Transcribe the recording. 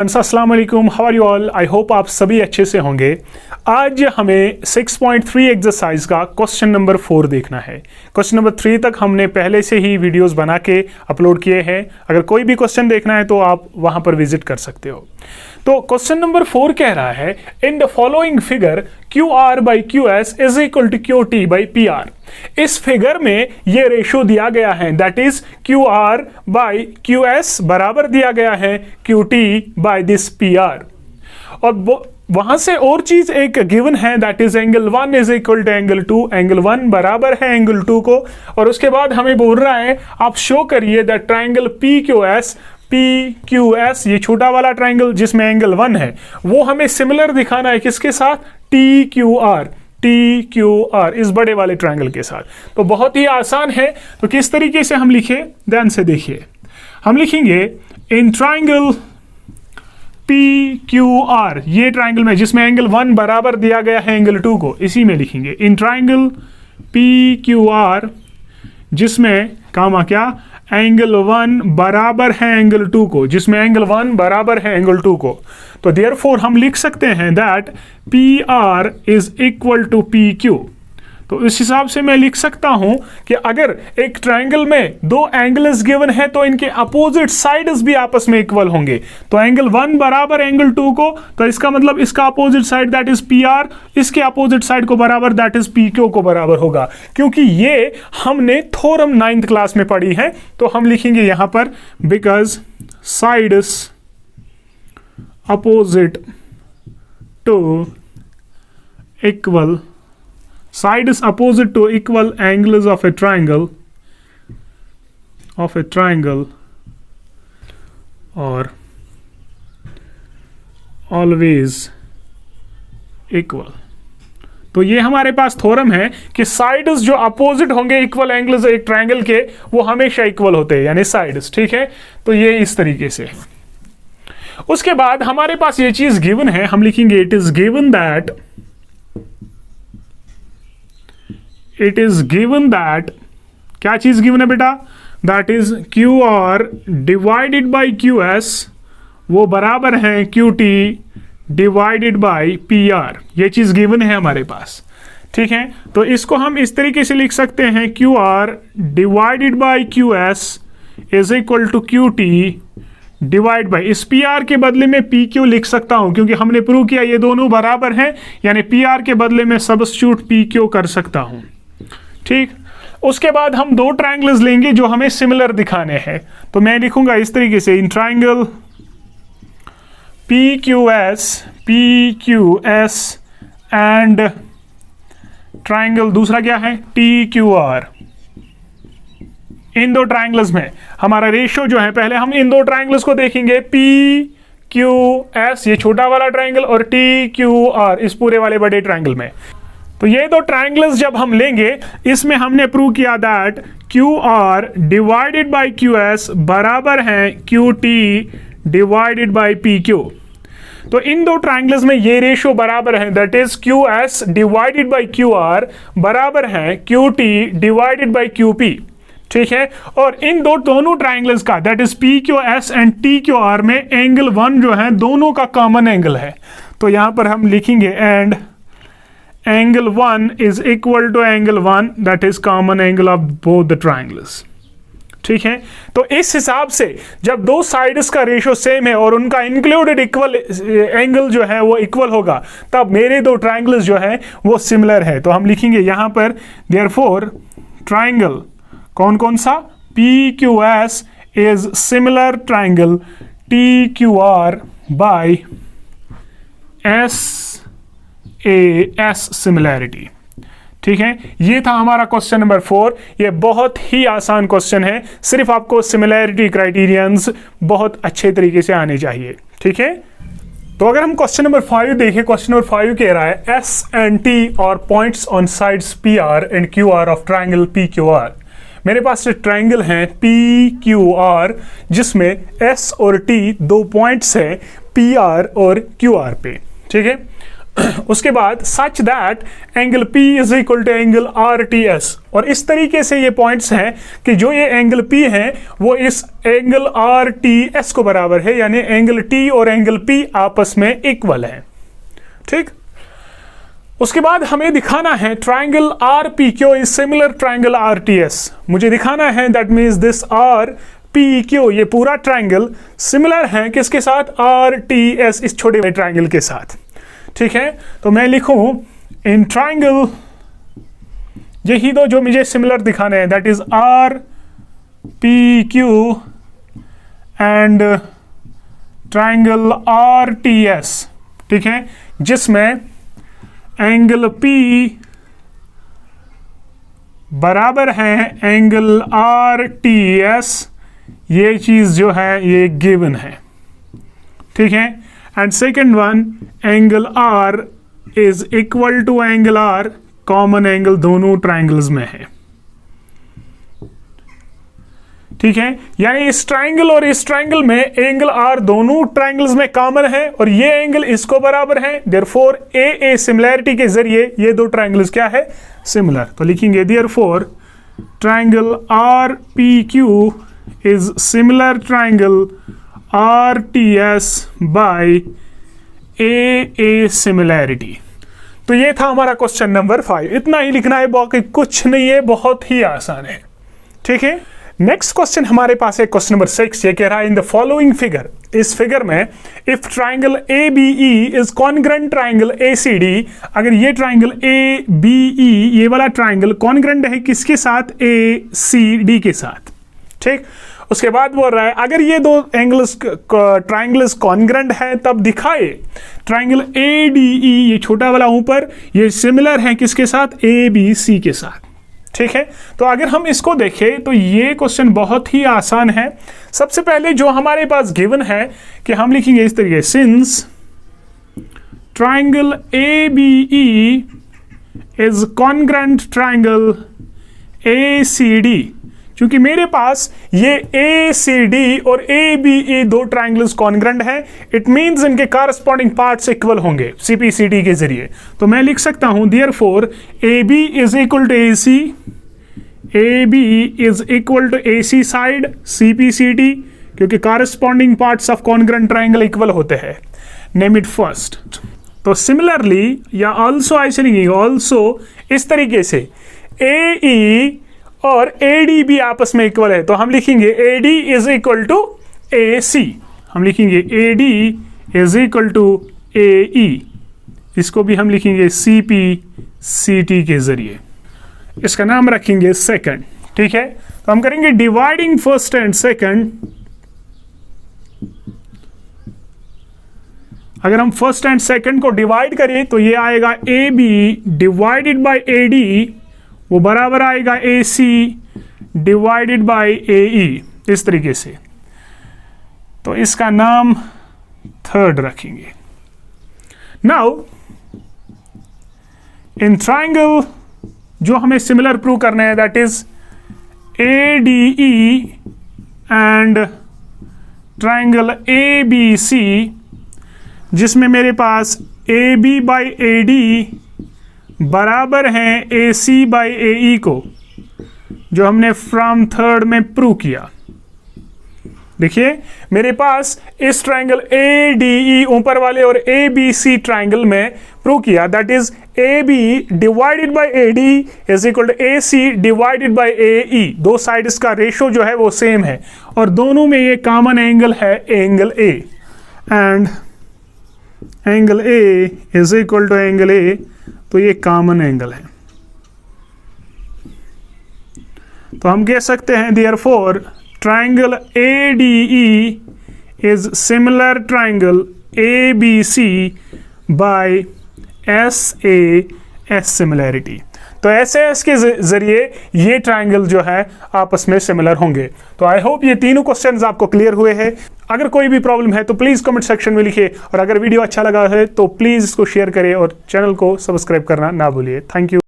अस्सलाम वालेकुम, how are you all. I hope आप सभी अच्छे से होंगे। आज हमें 6.3 एक्सरसाइज का क्वेश्चन नंबर 4 देखना है। क्वेश्चन नंबर 3 तक हमने पहले से ही वीडियोस बना के अपलोड किए हैं। अगर कोई भी क्वेश्चन देखना है तो आप वहां पर विजिट कर सकते हो। तो क्वेश्चन नंबर 4 कह रहा है, in the following figure QR by QS is equal to QT by PR। इस फिगर में ये रेशो दिया गया है, that is QR by QS बराबर दिया गया है QT बाई दिस PR। और वहां से और चीज एक गिवन है, that is angle 1 is equal to angle 2। Angle 1 बराबर है एंगल 2 को। और उसके बाद हमें बोल रहा है आप शो करिए दैट ट्राइंगल PQS, ये छोटा वाला ट्राइंगल जिसमें एंगल 1 है, वो हमें सिमिलर दिखाना है किसके साथ, TQR इस बड़े वाले ट्राइंगल के साथ। तो बहुत ही आसान है। तो किस तरीके से हम लिखे, ध्यान से देखिए। हम लिखेंगे इन ट्राइंगल PQR, ये ट्राइंगल में जिसमें एंगल 1 बराबर दिया गया है एंगल 2 को, इसी में लिखेंगे इन ट्राइंगल PQR जिसमें कामा क्या, एंगल 1 बराबर है एंगल 2 को, जिसमें एंगल 1 बराबर है एंगल 2 को। तो देयरफॉर हम लिख सकते हैं that PR is equal to PQ। तो इस हिसाब से मैं लिख सकता हूं कि अगर एक ट्रायंगल में दो एंगल्स गिवन है तो इनके अपोजिट साइड्स भी आपस में इक्वल होंगे। तो एंगल 1 बराबर एंगल 2 को, तो इसका मतलब इसका opposite side that is PR, इसके अपोजिट साइड को बराबर दैट इज PQ को बराबर होगा। क्योंकि ये हमने थ्योरम 9th क्लास में पढ़ी है। तो हम लिखेंगे यहां पर because sides opposite to equal, sides opposite to equal angles of a triangle or always equal। तो ये हमारे पास थ्योरम है कि साइड्स जो अपोजिट होंगे इक्वल एंगल्स एक ट्रायंगल के, वो हमेशा इक्वल होते हैं, यानी साइड्स। ठीक है, तो ये इस तरीके से। उसके बाद हमारे पास ये चीज गिवन है, हम लिखेंगे इट इज गिवन दैट क्या चीज गिवन है बेटा, that is QR divided by QS वो बराबर है QT डिवाइडेड बाई PR। ये चीज गिवन है हमारे पास। ठीक है, तो इसको हम इस तरीके से लिख सकते हैं QR divided by QS is equal to QT divide by, इस PR के बदले में PQ लिख सकता हूं क्योंकि हमने प्रूव किया ये दोनों बराबर हैं, यानी PR के बदले में सब्स्टिट्यूट PQ कर सकता हूं। ठीक, उसके बाद हम दो ट्रायंगल्स लेंगे जो हमें सिमिलर दिखाने हैं। तो मैं लिखूंगा इस तरीके से in triangle PQS and triangle दूसरा क्या है TQR। इन दो ट्रायंगल्स में हमारा रेशियो जो है, पहले हम इन दो ट्रायंगल्स को देखेंगे PQS ये छोटा वाला ट्रायंगल और TQR इस पूरे वाले बड़े ट्रायंगल में। तो ये दो ट्रायंगल्स जब हम लेंगे, इसमें हमने प्रूव किया that QR divided by QS बराबर है QT डिवाइडेड बाई PQ। तो इन दो ट्रायंगल्स में ये रेशियो बराबर है, that is QS divided by QR बराबर है QT डिवाइडेड बाई QP। ठीक है, और इन दोनों ट्रायंगल्स का that is PQS and TQR में एंगल 1 जो है दोनों का कॉमन एंगल है। तो यहां पर हम लिखेंगे and angle 1 is equal to angle 1 that is common angle of both the triangles. ठीक है, तो इस हिसाब से जब दो साइड्स का रेशियो सेम है और उनका इंक्लूडेड इक्वल एंगल जो है वो इक्वल होगा, तब मेरे दो ट्रायंगल्स जो है वो सिमिलर है। तो हम लिखेंगे यहां पर देयरफॉर ट्रायंगल कौन कौन सा, PQS is similar triangle TQR by SAS similarity. ठीक है, ये था हमारा क्वेश्चन नंबर 4। ये बहुत ही आसान क्वेश्चन है, सिर्फ आपको सिमिलैरिटी क्राइटेरियंस बहुत अच्छे तरीके से आने चाहिए। ठीक है, तो अगर हम क्वेश्चन नंबर 5 देखें, क्वेश्चन नंबर 5 कह रहा है S and T और points on sides PR and QR of triangle PQR। मेरे पास ट्रायंगल है PQR जिसमें S और T दो पॉइंट्स हैं PR और QR पे। ठीक है, उसके बाद such that angle P is equal to angle RTS, और इस तरीके से ये पॉइंट्स हैं कि जो ये एंगल P है वो इस एंगल RTS को बराबर है, यानी एंगल T और एंगल P आपस में इक्वल है। ठीक, उसके बाद हमें दिखाना है triangle RPQ is similar triangle RTS। मुझे दिखाना है दैट मीन्स दिस RPQ, ये पूरा ट्राइंगल सिमिलर है किसके साथ, RTS, इस छोटे ट्राइंगल के साथ। ठीक है, तो मैं लिखूं इन ट्राइंगल, यही दो जो मुझे सिमिलर दिखाने हैं, that is RPQ and triangle RTS। ठीक है, जिसमें एंगल P बराबर है एंगल RTS, ये चीज जो है ये गिवन है। ठीक है, and second one angle R is equal to angle R, common angle दोनों ट्राइंगल्स में है। ठीक है, यानी इस ट्राइंगल और इस ट्राइंगल में एंगल R दोनों ट्राइंगल्स में कॉमन है और ये एंगल इसको बराबर है। देयरफॉर AA सिमिलैरिटी के जरिए ये दो ट्राइंगल्स क्या है, सिमिलर। तो लिखेंगे therefore triangle RPQ is similar triangle RTS by AA similarity. तो ये था हमारा क्वेश्चन नंबर 5। इतना ही लिखना है, बाकी कुछ नहीं है, बहुत ही आसान है। ठीक है, नेक्स्ट क्वेश्चन हमारे पास है क्वेश्चन नंबर 6। ये कह रहा है इन द फॉलोइंग फिगर, इस फिगर में if triangle ABE is congruent triangle ACD, अगर ये ट्राइंगल ABE ये वाला ट्राइंगल कॉन्ग्रेंट है किसके साथ, ACD के साथ। ठीक, उसके बाद बोल रहा है अगर ये दो एंगल्स ट्राइंगल्स कॉन्ग्रेंट है तब दिखाए ट्राइंगल ADE, ये छोटा वाला ऊपर, ये सिमिलर है किसके साथ, ABC के साथ। ठीक है, तो अगर हम इसको देखें तो ये क्वेश्चन बहुत ही आसान है। सबसे पहले जो हमारे पास गिवन है कि हम लिखेंगे इस तरीके, since triangle ABE is congruent triangle ACD, क्योंकि मेरे पास ये ACD और ABE दो ट्राइंगल्स कॉन्ग्रेंट हैं, इट मींस इनके कॉरस्पॉन्डिंग पार्ट्स इक्वल होंगे CPCD के जरिए। तो मैं लिख सकता हूं therefore AB is equal to AC, AB is equal to AC side CPCD, क्योंकि corresponding parts of congruent triangle equal होते हैं। Name it first. तो सिमिलरली या ऑल्सो ऐसे लिखेंगे, ऑल्सो इस तरीके से AE और AD भी आपस में इक्वल है, तो हम लिखेंगे AD is equal to AC, हम लिखेंगे AD is equal to AE, इसको भी हम लिखेंगे CPCT के जरिए, इसका नाम रखेंगे सेकंड। ठीक है, तो हम करेंगे डिवाइडिंग फर्स्ट एंड सेकंड। अगर हम फर्स्ट एंड सेकंड को डिवाइड करें तो ये आएगा AB डिवाइडेड बाय AD, वो बराबर आएगा AC डिवाइडेड बाय AE, इस तरीके से। तो इसका नाम थर्ड रखेंगे। नाउ इन ट्राइंगल जो हमें सिमिलर प्रूव करना है, that is ADE and triangle ABC, जिसमें मेरे पास AB बाई AD बराबर है AC बाई AE को, जो हमने फ्रॉम थर्ड में प्रूव किया। देखिए मेरे पास इस ट्राइंगल ADE ऊपर वाले और ABC ट्राइंगल में प्रूव किया, that is AB divided by AD is equal to AC divided by AE। दो साइड्स का रेशो जो है वो सेम है और दोनों में ये कॉमन एंगल है angle A, and angle A is equal to angle A, तो ये कॉमन एंगल है। तो हम कह सकते हैं therefore triangle ADE is similar triangle ABC by SAS similarity. तो SAS के जरिए ये ट्राइंगल जो है आपस में सिमिलर होंगे। तो आई होप ये तीनों क्वेश्चंस आपको क्लियर हुए हैं। अगर कोई भी प्रॉब्लम है तो प्लीज़ कमेंट सेक्शन में लिखिए, और अगर वीडियो अच्छा लगा है तो प्लीज़ इसको शेयर करें और चैनल को सब्सक्राइब करना ना भूलिए। Thank you.